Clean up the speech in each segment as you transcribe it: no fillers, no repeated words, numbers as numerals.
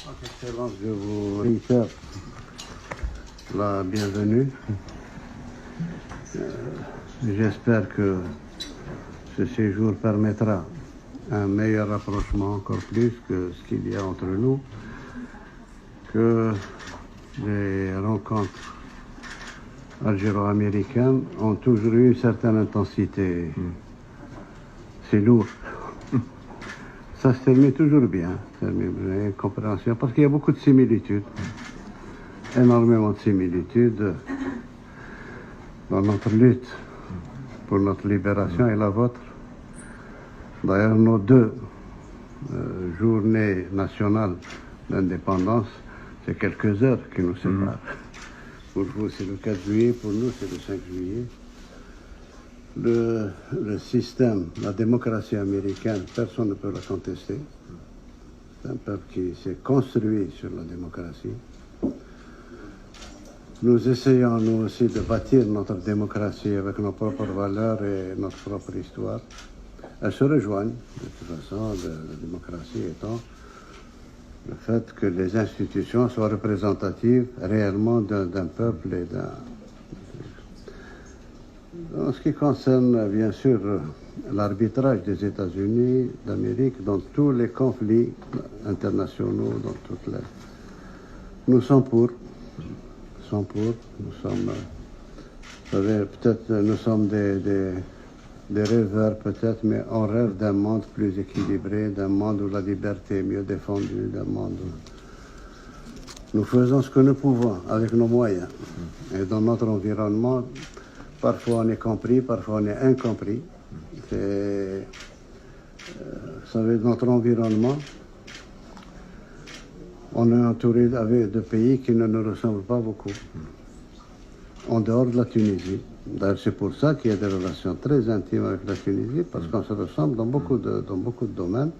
Excellence, je vous réitère la bienvenue. J'espère que ce séjour permettra un meilleur rapprochement, encore plus que ce qu'il y a entre nous, que les rencontres algéro-américaines ont toujours eu une certaine intensité. C'est lourd. Ça se termine toujours bien, une compréhension, parce qu'il y a beaucoup de similitudes, énormément de similitudes dans notre lutte pour notre libération et la vôtre. D'ailleurs, nos deux journées nationales d'indépendance, c'est quelques heures qui nous séparent. Pour vous, c'est le 4 juillet, pour nous, c'est le 5 juillet. Le système, la démocratie américaine, personne ne peut la contester. C'est un peuple qui s'est construit sur la démocratie. Nous essayons, nous aussi, de bâtir notre démocratie avec nos propres valeurs et notre propre histoire. Elles se rejoignent, de toute façon, la démocratie étant le fait que les institutions soient représentatives réellement d'un peuple et d'un... En ce qui concerne, bien sûr, l'arbitrage des États-Unis d'Amérique dans tous les conflits internationaux, dans toutes les... Nous sommes pour. Nous sommes, vous savez, peut-être nous sommes des rêveurs, peut-être, mais on rêve d'un monde plus équilibré, d'un monde où la liberté est mieux défendue, d'un monde où nous faisons ce que nous pouvons avec nos moyens. Et dans notre environnement, parfois on est compris, parfois on est incompris. Vous savez, notre environnement, on est entouré de pays qui ne nous ressemblent pas beaucoup, en dehors de la Tunisie. D'ailleurs, c'est pour ça qu'il y a des relations très intimes avec la Tunisie, parce qu'on se ressemble dans beaucoup de domaines.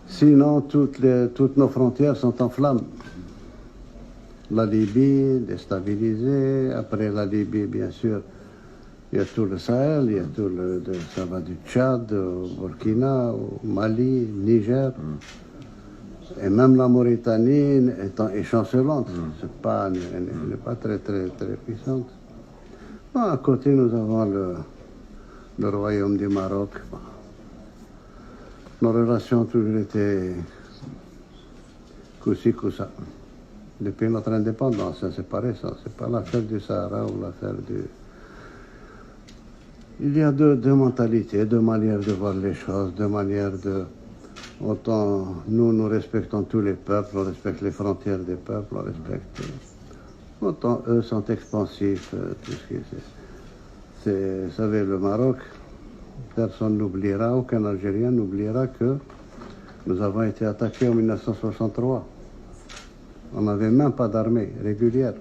Sinon, toutes nos frontières sont en flammes. La Libye, déstabilisée. Après la Libye, bien sûr, il y a tout le Sahel, il y a tout ça va du Tchad au Burkina, au Mali, Niger. Et même la Mauritanie est chancelante. Elle n'est pas très puissante. Bon, à côté, nous avons le royaume du Maroc. Bon. Nos relations ont toujours été coup-ci, coup-ça. Depuis notre indépendance, c'est pas récent. C'est pas l'affaire du Sahara ou l'affaire du... Il y a deux mentalités, deux manières de voir les choses, deux manières de... Autant nous respectons tous les peuples, on respecte les frontières des peuples, on respecte... Autant eux sont expansifs, tout ce qui c'est... Vous savez, le Maroc, personne n'oubliera, aucun Algérien n'oubliera que nous avons été attaqués en 1963. On n'avait même pas d'armée régulière.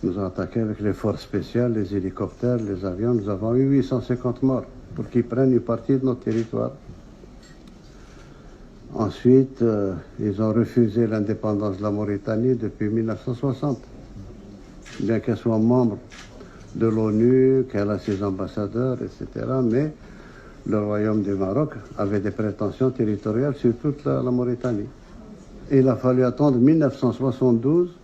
Nous avons attaqué avec les forces spéciales, les hélicoptères, les avions. Nous avons eu 850 morts pour qu'ils prennent une partie de notre territoire. Ensuite, ils ont refusé l'indépendance de la Mauritanie depuis 1960. Bien qu'elle soit membre de l'ONU, qu'elle a ses ambassadeurs, etc. Mais le royaume du Maroc avait des prétentions territoriales sur toute la Mauritanie. Et il a fallu attendre 1972,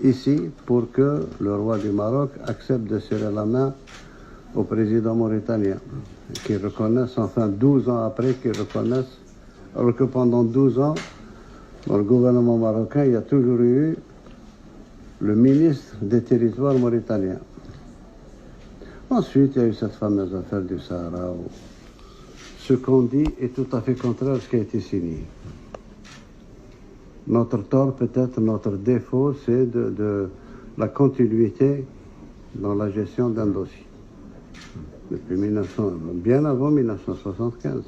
ici, pour que le roi du Maroc accepte de serrer la main au président mauritanien. Qu'il reconnaisse, enfin 12 ans après, qu'il reconnaisse. Alors que pendant 12 ans, dans le gouvernement marocain, il y a toujours eu le ministre des territoires mauritaniens. Ensuite, il y a eu cette fameuse affaire du Sahara où ce qu'on dit est tout à fait contraire à ce qui a été signé. Notre tort, peut-être notre défaut, c'est de la continuité dans la gestion d'un dossier. Depuis bien avant 1975.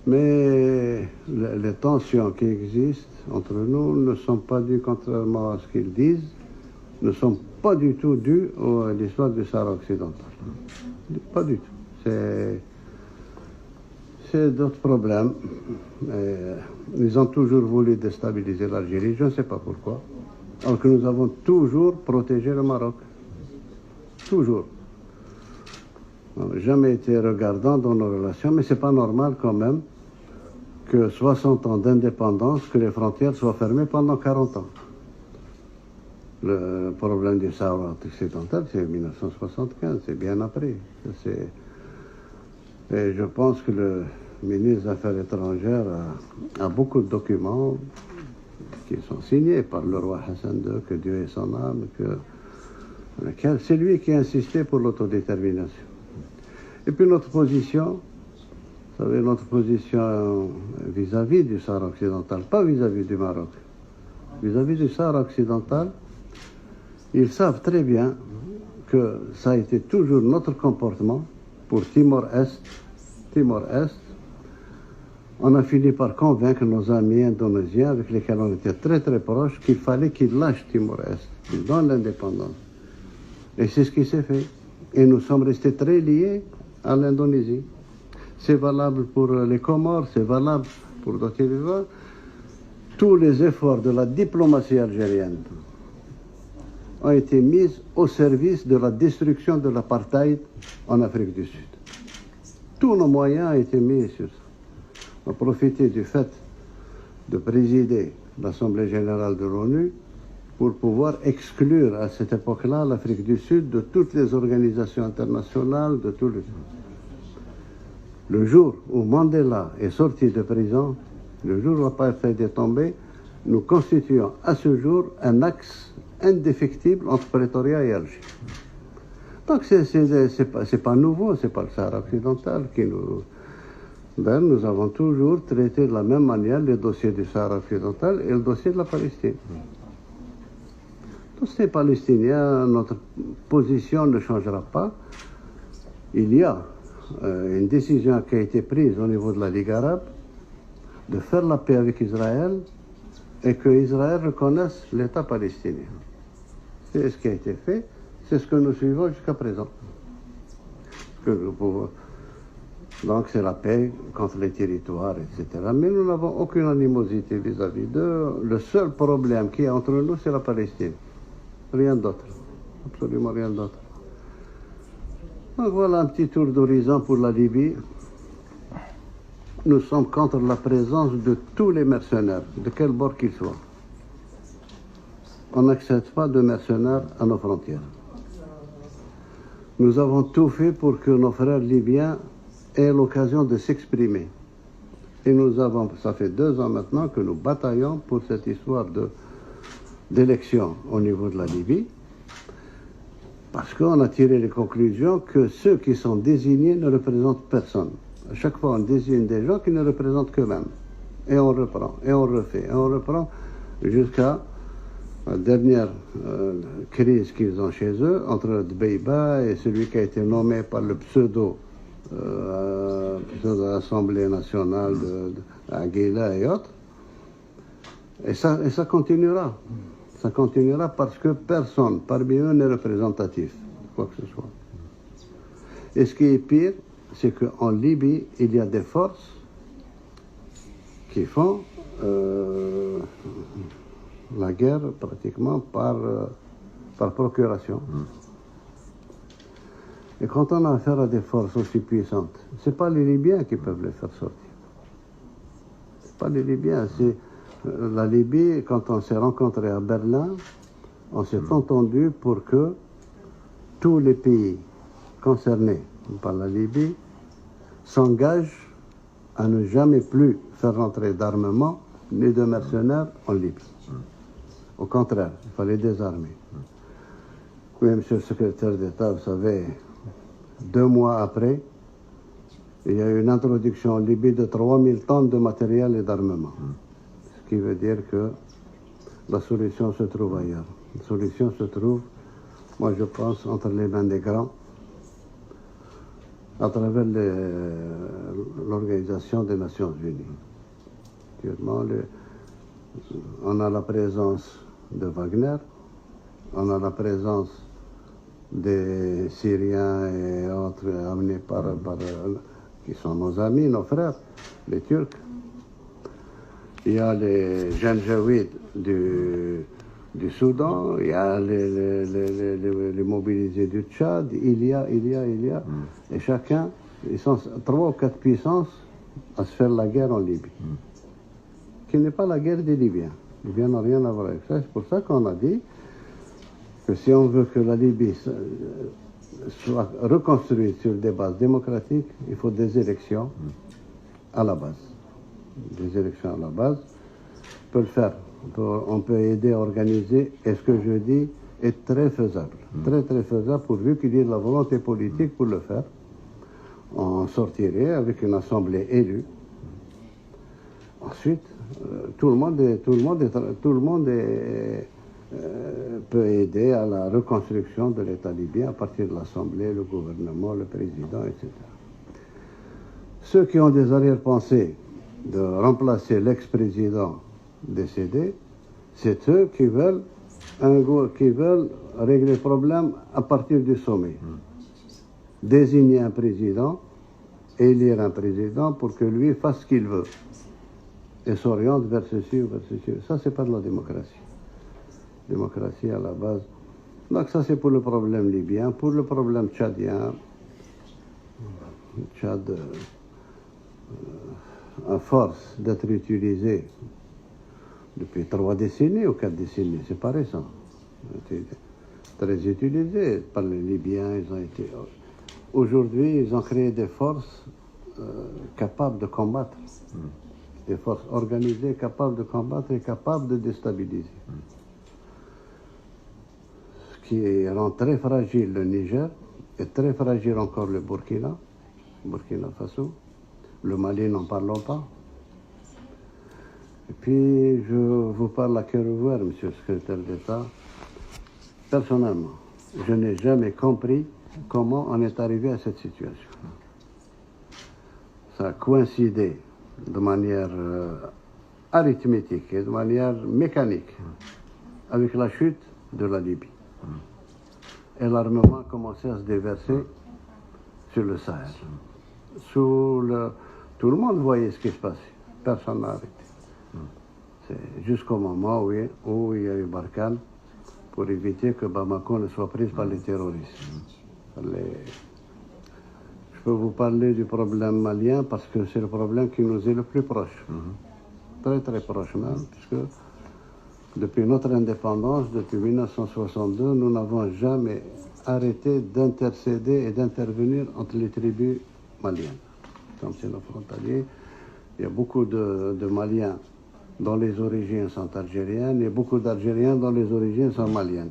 Mais les tensions qui existent entre nous ne sont pas dues, contrairement à ce qu'ils disent, ne sont pas du tout dues à l'histoire du Sahara occidental. Pas du tout. C'est d'autres problèmes. Ils ont toujours voulu déstabiliser l'Algérie, je ne sais pas pourquoi. Alors que nous avons toujours protégé le Maroc. Toujours. On n'a jamais été regardant dans nos relations, mais c'est pas normal quand même que 60 ans d'indépendance, que les frontières soient fermées pendant 40 ans. Le problème du Sahara occidental, c'est 1975, c'est bien après. Et je pense que le ministre des Affaires étrangères a beaucoup de documents qui sont signés par le roi Hassan II, que Dieu ait son âme, c'est lui qui a insisté pour l'autodétermination. Et puis notre position, vous savez, notre position vis-à-vis du Sahara occidental, pas vis-à-vis du Maroc, vis-à-vis du Sahara occidental, ils savent très bien que ça a été toujours notre comportement pour Timor-Est. Timor-Est, on a fini par convaincre nos amis indonésiens avec lesquels on était très très proches qu'il fallait qu'ils lâchent Timor-Est, qu'ils donnent l'indépendance. Et c'est ce qui s'est fait. Et nous sommes restés très liés à l'Indonésie. C'est valable pour les Comores, c'est valable pour d'autres territoires. Tous les efforts de la diplomatie algérienne ont été mis au service de la destruction de l'apartheid en Afrique du Sud. Tous nos moyens ont été mis sur ça. On a profité du fait de présider l'Assemblée générale de l'ONU pour pouvoir exclure à cette époque-là l'Afrique du Sud de toutes les organisations internationales, de tous les... Le jour où Mandela est sorti de prison, le jour où l'apartheid est tombé, nous constituons à ce jour un axe indéfectible entre Pretoria et Alger. Donc c'est pas nouveau, c'est pas le Sahara occidental qui nous... Ben, nous avons toujours traité de la même manière les dossiers du Sahara occidental et le dossier de la Palestine. Tous ces Palestiniens, notre position ne changera pas. Il y a une décision qui a été prise au niveau de la Ligue arabe de faire la paix avec Israël et que Israël reconnaisse l'État palestinien. C'est ce qui a été fait, c'est ce que nous suivons jusqu'à présent. Donc c'est la paix contre les territoires, etc. Mais nous n'avons aucune animosité vis-à-vis d'eux. Le seul problème qu'il y a entre nous, c'est la Palestine. Rien d'autre. Absolument rien d'autre. Donc voilà un petit tour d'horizon pour la Libye. Nous sommes contre la présence de tous les mercenaires, de quel bord qu'ils soient. On n'accepte pas de mercenaires à nos frontières. Nous avons tout fait pour que nos frères libyens aient l'occasion de s'exprimer. Et nous avons, ça fait 2 ans maintenant que nous bataillons pour cette histoire d'élection au niveau de la Libye, parce qu'on a tiré les conclusions que ceux qui sont désignés ne représentent personne. À chaque fois, on désigne des gens qui ne représentent qu'eux-mêmes. Et on reprend, et on refait, et on reprend jusqu'à la dernière crise qu'ils ont chez eux, entre Dbeiba et celui qui a été nommé par le pseudo-Assemblée nationale d'Aguila et autres. Et ça continuera. Ça continuera parce que personne parmi eux n'est représentatif, quoi que ce soit. Et ce qui est pire, c'est qu'en Libye, il y a des forces qui font la guerre pratiquement par procuration. Et quand on a affaire à des forces aussi puissantes, ce n'est pas les Libyens qui peuvent les faire sortir. Ce n'est pas les Libyens, c'est la Libye. Quand on s'est rencontrés à Berlin, on s'est entendu pour que tous les pays concernés par la Libye s'engagent à ne jamais plus faire rentrer d'armement ni de mercenaires en Libye. Au contraire, il fallait désarmer. Oui, monsieur le secrétaire d'État, vous savez, 2 mois après, il y a eu une introduction en Libye de 3000 tonnes de matériel et d'armement. Ce qui veut dire que la solution se trouve ailleurs. La solution se trouve, moi je pense, entre les mains des grands, à travers l'Organisation des Nations Unies. Actuellement, on a la présence de Wagner, on a la présence des Syriens et autres amenés qui sont nos amis, nos frères, les Turcs. Il y a les Janjaouides du Soudan, il y a les mobilisés du Tchad, il y a. Et chacun, ils sont 3 ou 4 puissances à se faire la guerre en Libye, qui n'est pas la guerre des Libyens. Les Libyens n'ont rien à voir avec ça. C'est pour ça qu'on a dit que si on veut que la Libye soit reconstruite sur des bases démocratiques, il faut des élections à la base. Des élections à la base, on peut le faire. On peut aider à organiser, et ce que je dis est très faisable. Très très faisable, pourvu qu'il y ait de la volonté politique pour le faire. On sortirait avec une assemblée élue. Ensuite, tout le monde peut aider à la reconstruction de l'État libyen à partir de l'Assemblée, le gouvernement, le président, etc. Ceux qui ont des arrière-pensées de remplacer l'ex-président décédé, c'est ceux qui veulent régler le problème à partir du sommet. Désigner un président, élire un président pour que lui fasse ce qu'il veut et s'oriente vers ceci ou vers ceci. Ça, c'est pas de la démocratie. Démocratie à la base. Donc ça, c'est pour le problème libyen. Pour le problème tchadien, Tchad, à force d'être utilisé depuis 3 décennies ou 4 décennies, c'est pas récent. C'était très utilisé par les Libyens. Aujourd'hui, ils ont créé des forces capables de combattre. Des forces organisées capables de combattre et capables de déstabiliser. Ce qui rend très fragile le Niger et très fragile encore le Burkina Faso. Le Mali, n'en parlons pas. Et puis, je vous parle à cœur ouvert, monsieur le secrétaire d'État. Personnellement, je n'ai jamais compris comment on est arrivé à cette situation. Ça a coïncidé de manière arithmétique et de manière mécanique avec la chute de la Libye. Et l'armement a commencé à se déverser sur le Sahel. Tout le monde voyait ce qui se passait. Personne n'a arrêté. C'est jusqu'au moment où il y a eu Barkhane pour éviter que Bamako ne soit prise par les terroristes. Je peux vous parler du problème malien parce que c'est le problème qui nous est le plus proche. Très très proche même, puisque depuis notre indépendance, depuis 1962, nous n'avons jamais arrêté d'intercéder et d'intervenir entre les tribus maliennes. Comme c'est nos frontaliers, il y a beaucoup de Maliens dont les origines sont algériennes et beaucoup d'Algériens dont les origines sont maliennes.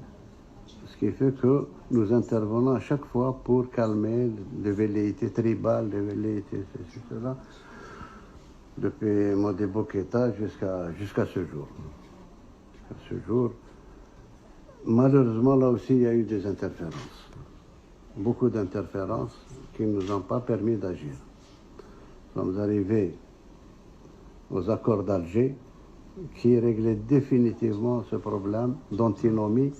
Ce qui fait que nous intervenons à chaque fois pour calmer les velléités tribales, les velléités ceci, cela, depuis Modibo Keïta jusqu'à ce jour. Jusqu'à ce jour. Malheureusement, là aussi, il y a eu des interférences. Beaucoup d'interférences qui ne nous ont pas permis d'agir. Nous sommes arrivés aux accords d'Alger qui réglaient définitivement ce problème d'antinomie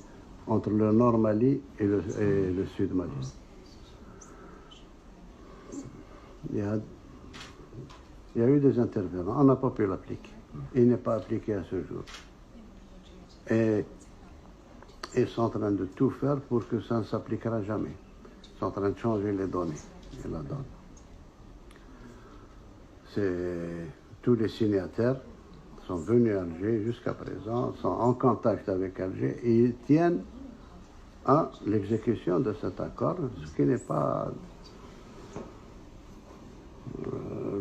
entre le nord Mali et le sud Mali. Il y a eu des intervenants, on n'a pas pu l'appliquer. Il n'est pas appliqué à ce jour. Et ils sont en train de tout faire pour que ça ne s'appliquera jamais. Ils sont en train de changer les données et la donne. Tous les signataires sont venus à Alger jusqu'à présent, sont en contact avec Alger et ils tiennent à l'exécution de cet accord, ce qui n'est pas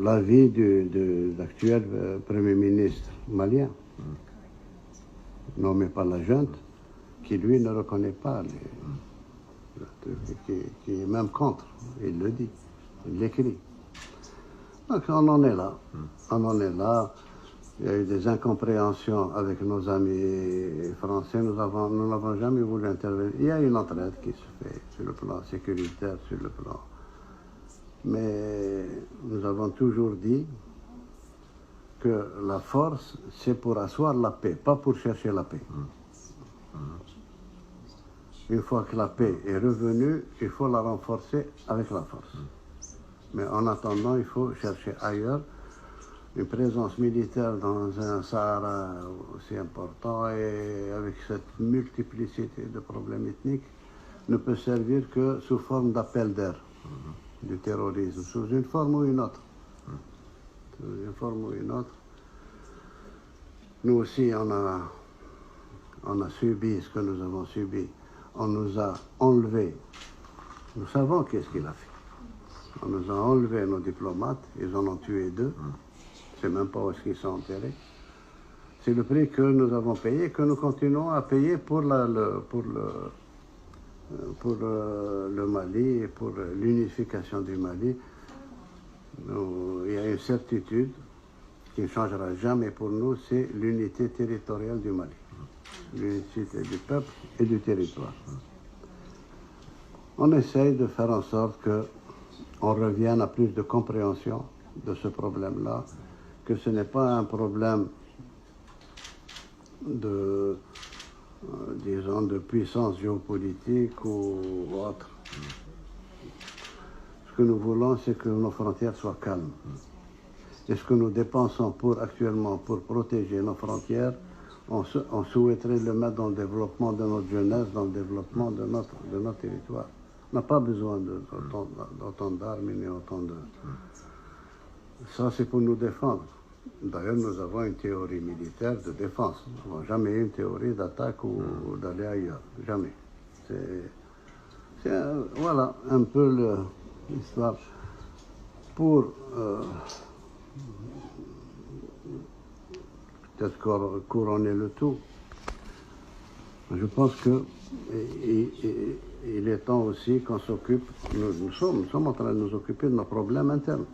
l'avis de l'actuel Premier ministre malien, nommé par la junte, qui lui ne reconnaît pas qui est même contre, il le dit, il l'écrit. Donc on en est là, Il y a eu des incompréhensions avec nos amis français, nous n'avons jamais voulu intervenir. Il y a une entraide qui se fait sur le plan sécuritaire, sur le plan. Mais nous avons toujours dit que la force, c'est pour asseoir la paix, pas pour chercher la paix. Une fois que la paix est revenue, il faut la renforcer avec la force. Mais en attendant, il faut chercher ailleurs. Une présence militaire dans un Sahara aussi important et avec cette multiplicité de problèmes ethniques ne peut servir que sous forme d'appel d'air du terrorisme, sous une forme ou une autre. d'une forme ou une autre. Nous aussi, on a subi ce que nous avons subi. On nous a enlevé. Nous savons qu'est-ce qu'il a fait. On nous a enlevé nos diplomates. Ils en ont tué 2. Je ne sais même pas où est-ce qu'ils sont enterrés. C'est le prix que nous avons payé, que nous continuons à payer pour le Mali et pour l'unification du Mali. Il y a une certitude qui ne changera jamais pour nous, c'est l'unité territoriale du Mali. L'unité du peuple et du territoire. On essaye de faire en sorte qu'on revienne à plus de compréhension de ce problème-là, que ce n'est pas un problème disons, de puissance géopolitique ou autre. Ce que nous voulons, c'est que nos frontières soient calmes. Et ce que nous dépensons actuellement pour protéger nos frontières, on souhaiterait le mettre dans le développement de notre jeunesse, dans le développement de notre territoire. On n'a pas besoin d'autant d'armes ni autant de... Ça, c'est pour nous défendre. D'ailleurs, nous avons une théorie militaire de défense. Nous n'avons jamais eu une théorie d'attaque ou d'aller ailleurs. Jamais. Voilà un peu l'histoire. Pour peut-être couronner le tout, je pense que il est temps aussi qu'on s'occupe, nous sommes en train de nous occuper de nos problèmes internes.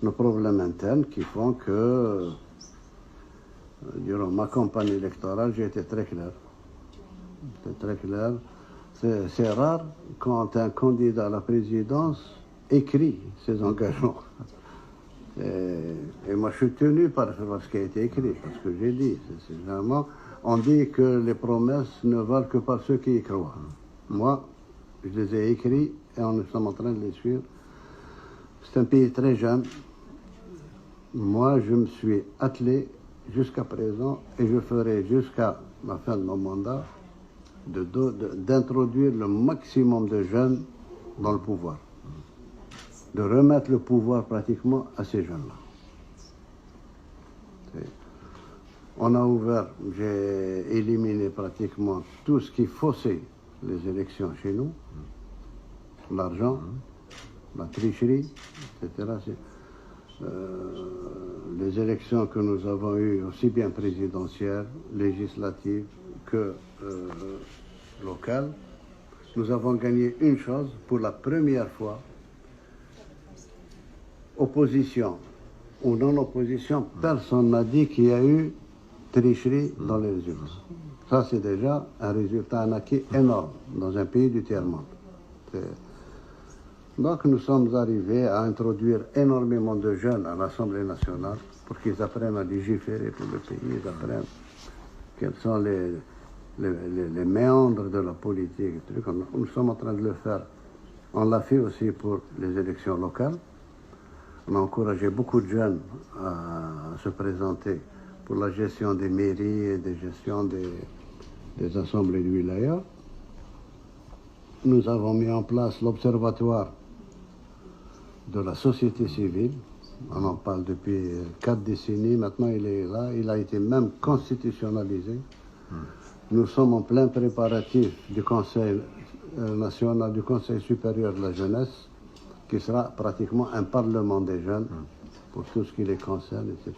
Nos problèmes internes qui font que, durant ma campagne électorale, j'ai été très clair. C'était très clair. C'est rare quand un candidat à la présidence écrit ses engagements. Et moi, je suis tenu par ce qui a été écrit, parce que j'ai dit. C'est généralement, on dit que les promesses ne valent que par ceux qui y croient. Moi, je les ai écrits et nous sommes en train de les suivre. C'est un pays très jeune. Moi, je me suis attelé jusqu'à présent et je ferai jusqu'à la fin de mon mandat d'introduire le maximum de jeunes dans le pouvoir. De remettre le pouvoir pratiquement à ces jeunes-là. On a ouvert, j'ai éliminé pratiquement tout ce qui faussait les élections chez nous, l'argent, la tricherie, etc. Les élections que nous avons eues, aussi bien présidentielles, législatives que locales, nous avons gagné une chose, pour la première fois, opposition ou non-opposition, personne n'a dit qu'il y a eu tricherie dans les résultats. Ça, c'est déjà un résultat, un acquis énorme dans un pays du tiers-monde. Donc, nous sommes arrivés à introduire énormément de jeunes à l'Assemblée nationale pour qu'ils apprennent à légiférer pour le pays, ils apprennent quels sont les méandres de la politique. Nous sommes en train de le faire. On l'a fait aussi pour les élections locales. On a encouragé beaucoup de jeunes à se présenter pour la gestion des mairies et des gestions des assemblées de wilaya. Nous avons mis en place l'observatoire de la société civile. On en parle depuis 4 décennies. Maintenant, il est là. Il a été même constitutionnalisé. Nous sommes en plein préparatif du Conseil national, du Conseil supérieur de la jeunesse, qui sera pratiquement un parlement des jeunes pour tout ce qui les concerne, etc.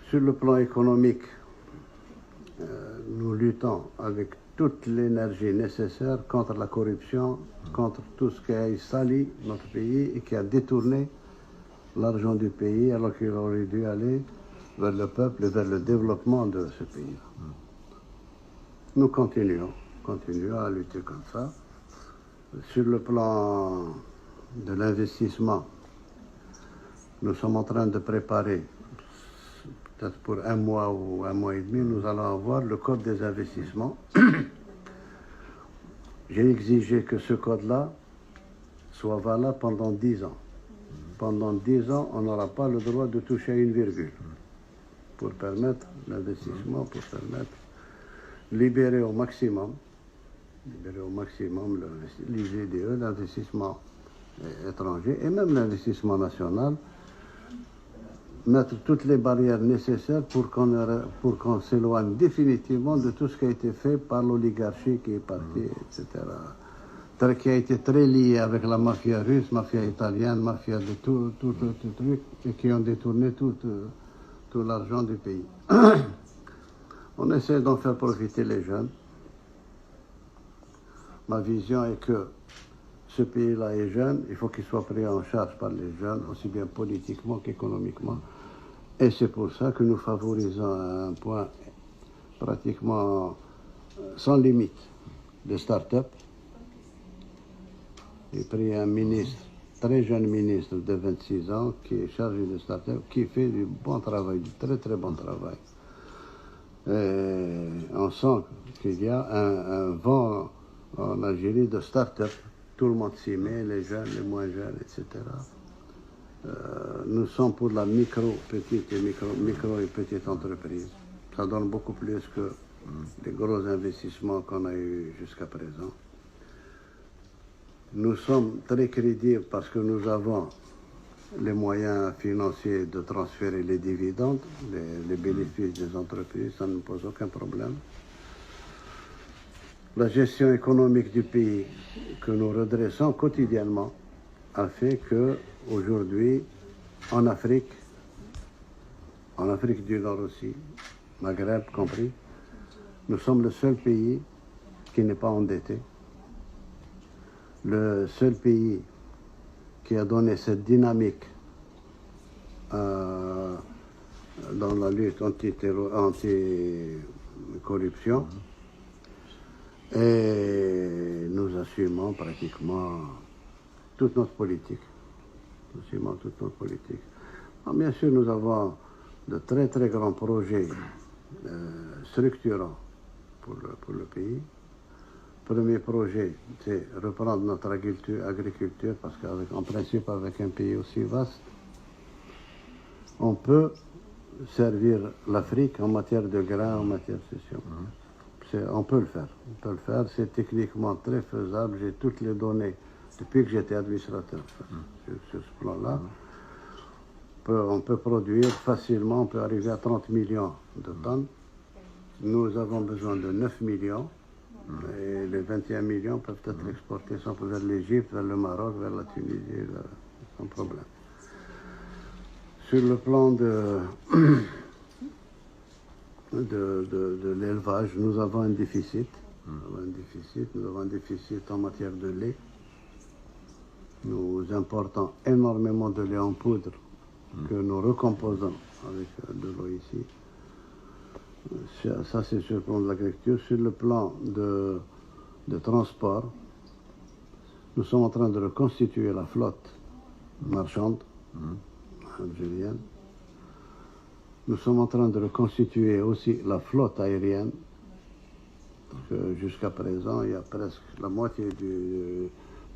Sur le plan économique, nous luttons avec toute l'énergie nécessaire contre la corruption, contre tout ce qui a sali notre pays et qui a détourné l'argent du pays alors qu'il aurait dû aller vers le peuple et vers le développement de ce pays. Nous continuons à lutter comme ça. Sur le plan de l'investissement, nous sommes en train de préparer, peut-être pour 1 mois ou 1 mois et demi, nous allons avoir le code des investissements. J'ai exigé que ce code-là soit valable pendant 10 ans. Pendant 10 ans, on n'aura pas le droit de toucher à une virgule pour permettre l'investissement, pour permettre libérer au maximum les IDE, l'investissement étranger, et même l'investissement national, mettre toutes les barrières nécessaires pour qu'on s'éloigne définitivement de tout ce qui a été fait par l'oligarchie qui est partie, etc. Qui a été très lié avec la mafia russe, mafia italienne, mafia de tout truc, et qui ont détourné tout l'argent du pays. On essaie d'en faire profiter les jeunes. Ma vision est que ce pays-là est jeune, il faut qu'il soit pris en charge par les jeunes, aussi bien politiquement qu'économiquement. Et c'est pour ça que nous favorisons à un point pratiquement sans limite de start-up. J'ai pris un ministre, très jeune ministre de 26 ans, qui est chargé de start-up, qui fait du bon travail, du très très bon travail. Et on sent qu'il y a un vent en Algérie de start-up. Tout le monde s'y met, les jeunes, les moins jeunes, etc. Nous sommes pour la micro et petite entreprise. Ça donne beaucoup plus que les gros investissements qu'on a eus jusqu'à présent. Nous sommes très crédibles parce que nous avons les moyens financiers de transférer les dividendes, les bénéfices des entreprises, ça ne pose aucun problème. La gestion économique du pays que nous redressons quotidiennement a fait que aujourd'hui, en Afrique du Nord aussi, Maghreb compris, nous sommes le seul pays qui n'est pas endetté, le seul pays qui a donné cette dynamique dans la lutte anti-corruption. Et nous assumons pratiquement toute notre politique. Alors, bien sûr, nous avons de très très grands projets structurants pour le pays. Premier projet, c'est reprendre notre agriculture, parce qu'en principe, avec un pays aussi vaste, on peut servir l'Afrique en matière de grains, en matière de session. On peut le faire. C'est techniquement très faisable. J'ai toutes les données depuis que j'étais administrateur sur ce plan-là. On peut produire facilement, on peut arriver à 30 millions de tonnes. Nous avons besoin de 9 millions. Et les 21 millions peuvent être exportés vers l'Égypte, vers le Maroc, vers la Tunisie, sans problème. Sur le plan de l'élevage, nous avons un déficit. Nous avons un déficit en matière de lait. Nous importons énormément de lait en poudre que nous recomposons avec de l'eau ici. Ça, c'est sur le plan de l'agriculture. Sur le plan de transport, nous sommes en train de reconstituer la flotte marchande algérienne. Nous sommes en train de reconstituer aussi la flotte aérienne, parce que jusqu'à présent, il y a presque la moitié du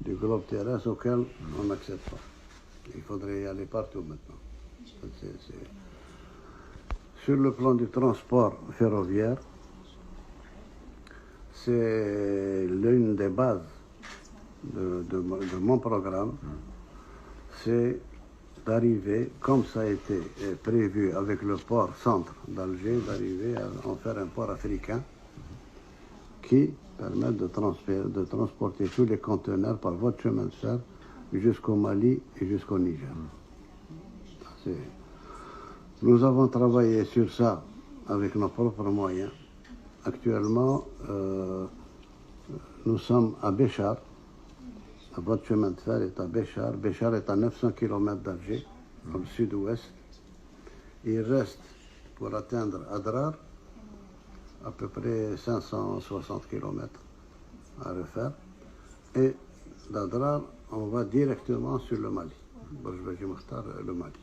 globe terrestre auquel on n'accède pas. Il faudrait y aller partout maintenant. Sur le plan du transport ferroviaire, c'est l'une des bases de mon programme, c'est d'arriver, comme ça a été prévu avec le port centre d'Alger, d'arriver à en faire un port africain qui permet de transporter tous les conteneurs par voie de chemin de fer jusqu'au Mali et jusqu'au Niger. Nous avons travaillé sur ça avec nos propres moyens. Actuellement, nous sommes à Béchar. La voie de chemin de fer est à Béchar. Béchar est à 900 km d'Alger, dans le sud-ouest. Il reste, pour atteindre Adrar, à peu près 560 km à refaire. Et d'Adrar, on va directement sur le Mali. Le Mali.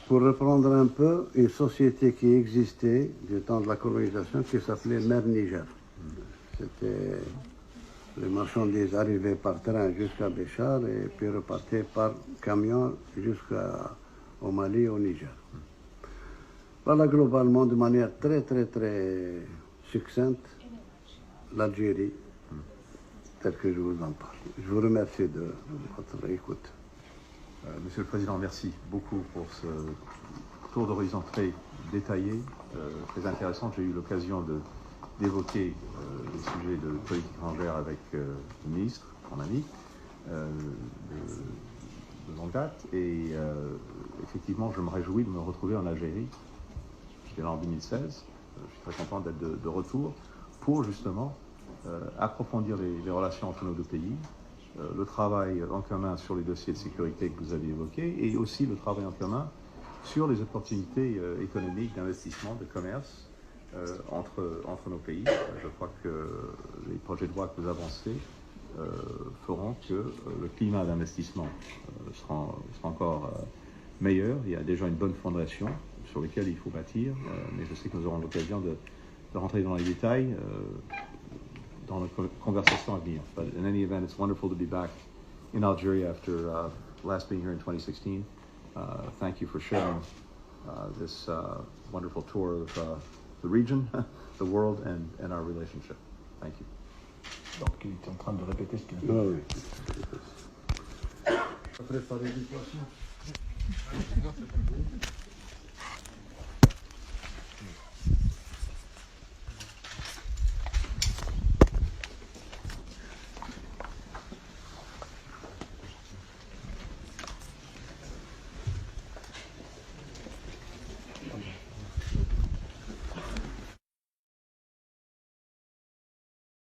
Pour reprendre un peu, une société qui existait du temps de la colonisation qui s'appelait Mer Niger. C'était les marchandises arrivaient par train jusqu'à Béchar et puis repartaient par camion jusqu'au Mali et au Niger. Voilà globalement, de manière très très très succincte, l'Algérie tel que je vous en parle. Je vous remercie de votre écoute. Monsieur le Président, merci beaucoup pour ce tour d'horizon très détaillé, très intéressant. J'ai eu l'occasion d'évoquer les sujets de politique étrangère avec le ministre, mon ami, de longue date. Et effectivement, je me réjouis de me retrouver en Algérie. J'étais là en 2016. Je suis très content d'être de retour pour justement approfondir les relations entre nos deux pays, le travail en commun sur les dossiers de sécurité que vous avez évoqués et aussi le travail en commun sur les opportunités économiques, d'investissement, de commerce entre nos pays. Je crois que les projets de loi que vous avancez feront que le climat d'investissement sera encore meilleur. Il y a déjà une bonne fondation sur laquelle il faut bâtir, mais je sais que nous aurons l'occasion de rentrer dans les détails dans notre conversation à venir. But in any event, it's wonderful to be back in Algeria after last being here in 2016. Thank you for sharing this wonderful tour of the region, the world, and our relationship. Thank you. Donc il est en train de répéter ce qu'il a dit. Ah oui. Préparer des poissons.